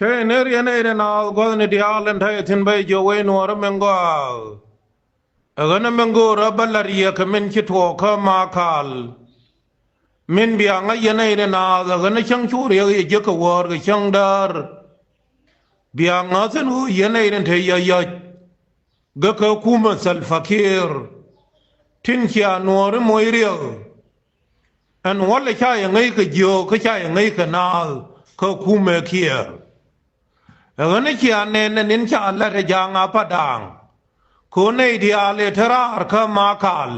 Che neri ene na go ne dia len thai thin bai jo we no ra mengo agana mengo ra balaria ka men chi tho kha ma khal min bia nga yene na agana chang chu ri ye je ka wor ga chang dar bia nga sen hu yene ne thai ya ga ka kuma sal fakir tin kia no ra moi ri an wala cha ya ngai ka jo ka cha ya ngai ka na ka kuma kia agana kia ne nin cha la re jang apa dang ko nei dia le thara ka ma khal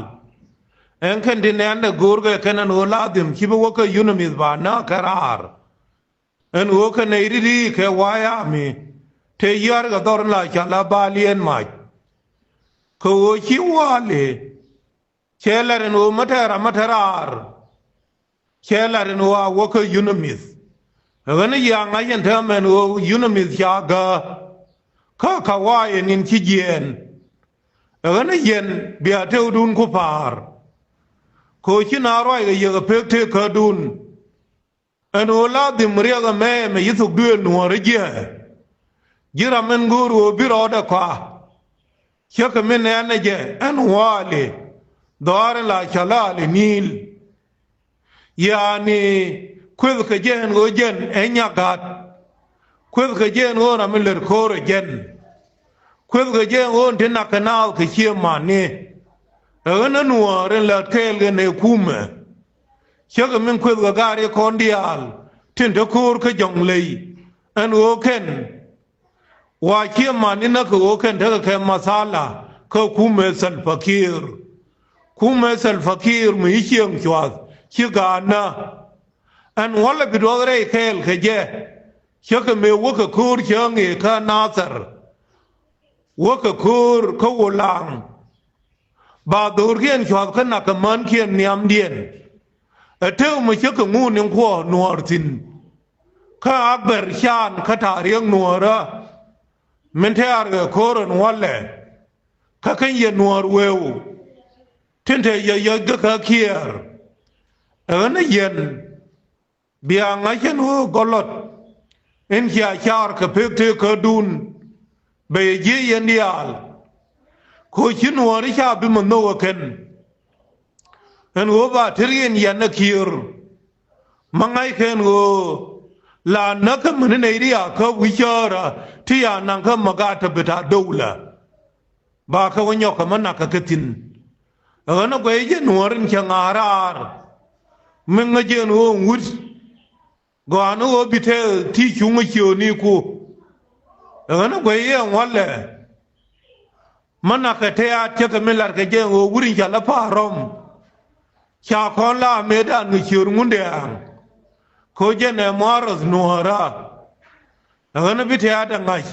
en kan din ne gur ga kan no la dim ki bo ka yunumi ba na karar en wo ka nei ri ke wa ya mi te yar ga dor la cha la ba lien ma ko wo chi wa le che la ren wo matarar che la ren wo ka yunumi agana ya nga yen ta men wo yunumi ya ga ka wa yin chi jen agana yen bia te dun ku par ko chi na roi ga ye ga pek te ka dun an ola dim ria ga me yisu du no re je jira men guru bi ro da kwa che ka men ne je an wale dar la chala le nil yani kwel ka jen go jen enya gat kwel ka jen go na men le ko re jen kwel ga je on tin na kanal ke che mane ana nuo ren la kel ge ne kume che ga min kwel ga gare kondial tin de kur ka jong lei an o ken wa che mane na ko ken de ka masala ka kume sal fakir mi chiang chwa che ga na an wala bi do re kel ke je che ka me wo ka kur chang e ka nasar wo ka kur ko wolang ba dur kien chwa ka na ka man kien niam dien a teu ma che ka ngu ning kho nuar tin ka akber chan ka ta riang nuara men te ar ga koron walle ka kan ye nuar weu tin te ye ga ka kier ana yen bia nga chen ho golot en kia char ka pek te ka dun bề dưới yên dial ko chin wo ri cha bi man no ken en wo ba trian yan na kir mangai ken wo la na ka man ne ri ya ka wi chara ti ya nan ka maga ta bita doula ba ka wonyo ka man ka ketin ana ko ye no rin cha ngarar men nga je no wut go anu wo bitel ti chunga chiu ni ku ana go ye wale mana ka te ya che ka melar ka je wo wurin ja la parom cha kon la medan ni chur ngunde an ko je ne maros nuara ana bite ya da ngai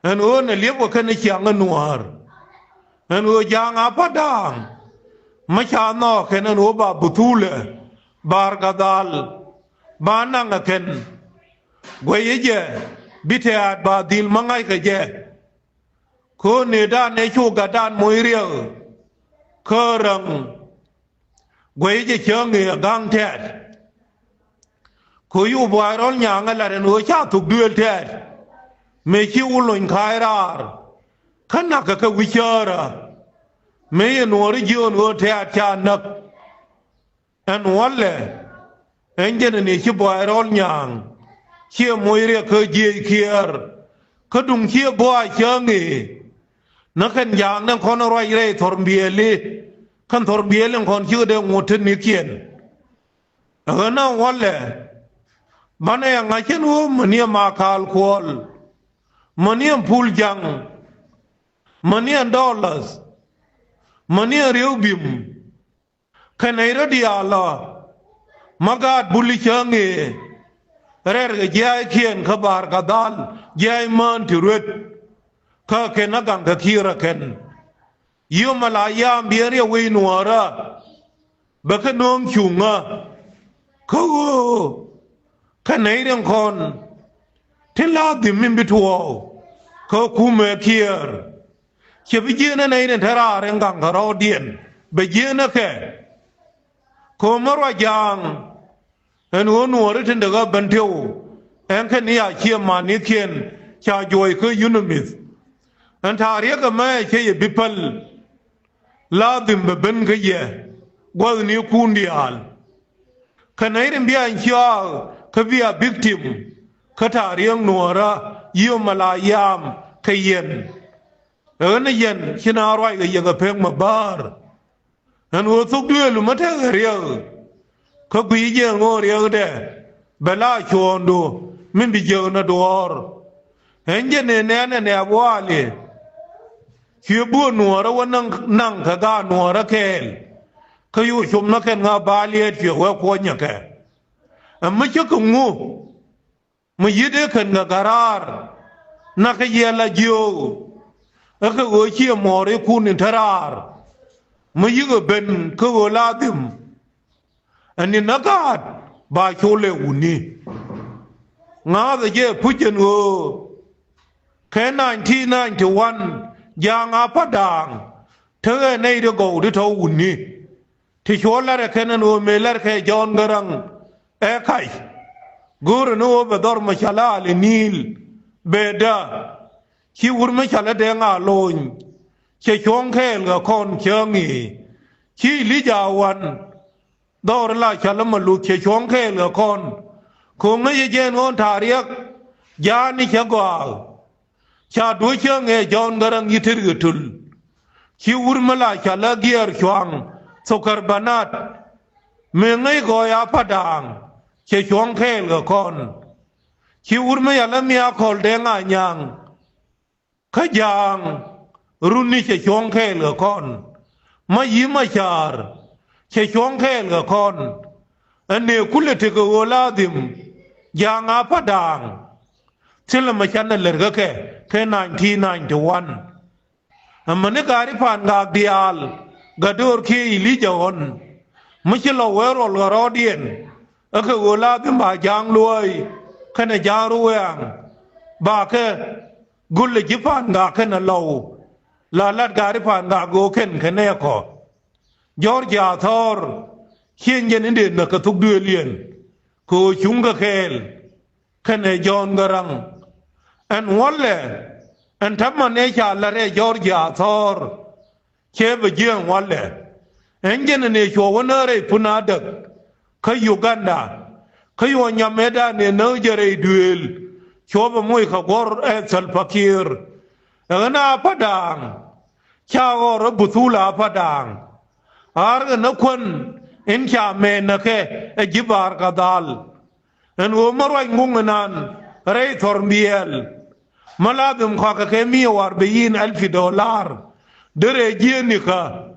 an o ne lebo ka ne chi an nuar an o ja nga padang ma cha no ke ne no ba butule bar gadal ba na nga ken go ye je bite at ba dil mangai ka je ko ne da ne chu ga dan moi ria ko rang gwe je chang ge gang tet ko yu ba ron nya nga la no cha tu duel tet me chi u loin khai rar khana ka wi chara me no ri jo no tet cha nak an walle enje ne chi ba ron nyang chia môi ria cơ dê kia cơ đung chia boa chang nghề nó khen giang nó con nó roi rei thor bia li khen thor bia lên con chưa đều ngột thân miếng kiền ở nó ngon lệ mà này ngay trên hôm mà nia ma khal khol mà nia pul jang mà nia dollars mà nia riu bim khen này đó đi à magat buli chang nghề rer ga jai kien khabar gadal jai man tiruet ka ken agang ka khira ken yumalaya biere we nuara bakanong chunga ko kanai ren kon tela dimin bitwo ko kume kier che bijena nei ren thara ren gang ka ro dien bijena ke ko marwa jang en wo nuora tin daga banteu en ken ya chia ma ni kien cha joy ke yunumis an tariya ka ma ke ye bipal ladim be ben ke ye gwal ni kundial kanairin biya kiya ka biya victim ka tariyang nuara yiyo malayam ka yen na yen kina roi ga yaga peng mabar an wo tuk duelu mata ga riya ka bi je ngor ya de bala chondo min bi je na dor enje ne ne abwale ki bu nuara wannan nan ka ga nuara kel ka yu shum na ken nga baliet ki wa ko nya ka amma ki ku ngu mu yide kan ga garar na ka yela jiyo aka go ki more ku ni tarar mu yigo ben ko go ladim ani nagat ba chole uni nga da je pujen go ke 1991 yang padang thơ nei de go de to uni thì chỗ là cái này nó mới là cái John Garang e kai guru nó về đor mà chala le Nil beda khi ur mà chala de ngà lôi che chong khe là con chơi nghỉ khi lý jawan đor là chala mà lu che chong khe là con không mấy cái ngon thà riêng giá ni cha gwa cha đuôi chơi nghe John Garang như thế rồi khi ur mà là chala gear choang sokar banat mengai goya padang che chong khel ga kon chi urme yala mia khol de nga nyang khajang runni che chong khel ga kon ma yima char che chong khel ga kon ane kulete go ladim yang padang chila ma chan ler ga ke 1991 amane gari pan ga dial gadur ki ili jawan mchilo wero lorodian aka gola bin ba jang luai kana jaru yang ba ke gulle jipan ga kana law la lat gari pan ga go ken kene ko Georgia thor hien yen inde na ka tuk duelien ko chunga khel kana John Garang an walle an tamma ne cha la re Georgia thor che ba jiang walle engen ne cho wana re punadak ka Uganda ka yo nyameda ne no jere duel cho ba moy ka gor e salpakir ana padang cha gor butula padang ar na kun en cha me na ke e jibar kadal en wo marwa ngunganan re thormiel maladum kha ka ke mi war beyin $1000 dere jieni ka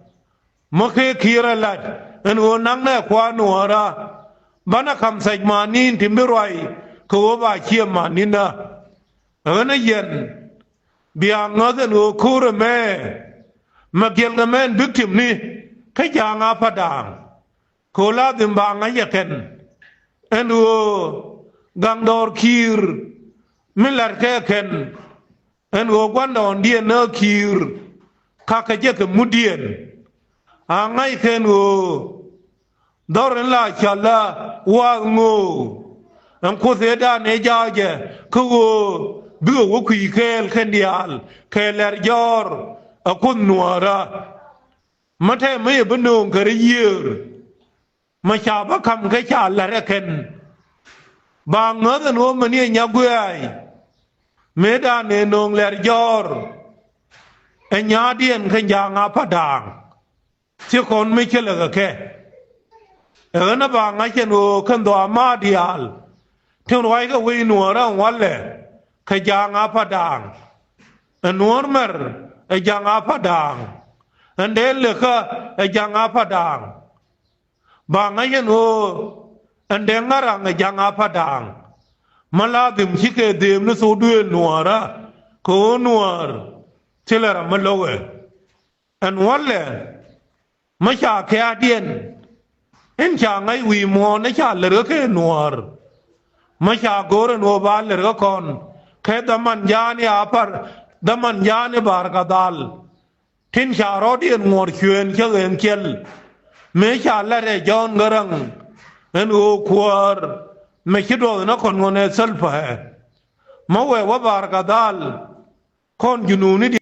make kira lat en wo nang na kwa nuara bana kam sajmanin timbirwai ko ba chia manina ana yen bia ngaden wo kure me magel gamen victim ni ka janga padang ko la dim ba ngayaken en wo gangdor kir milar ke ken en wo gwandon die no kir kaka je ke mudien angai ken wo doren la chala wa ngo am ko se da ne jaje ko wo bi wo ku kel ken dial keler jor akun nuara mate me bunung kare yir ma cha ba kam ke cha la reken ba ngoden wo mani nya gwe me da ne nong ler jor enya dien khen yang padang chi kon me chela ga ke na ba nga chen o khan do ma dial thon wai ga we nuara walle ka yang padang normal yang padang andel le ka yang padang ba nga chen o ande ngarang yang padang maladim chike dem no so duel nuara ko nuar chilera malowe an walle ma cha ke adien en cha ngai wi mo na cha le ke nuar ma cha gore no ba le kon ke daman jani apar daman jani bar kadal tin cha rodien ngor chuen che en kel me cha la re John Garang en o kwar ไม่คิดว่านะคนงอนเอเซลฟ์มาเวว่าบาร์กาดัลคนยูนูนี่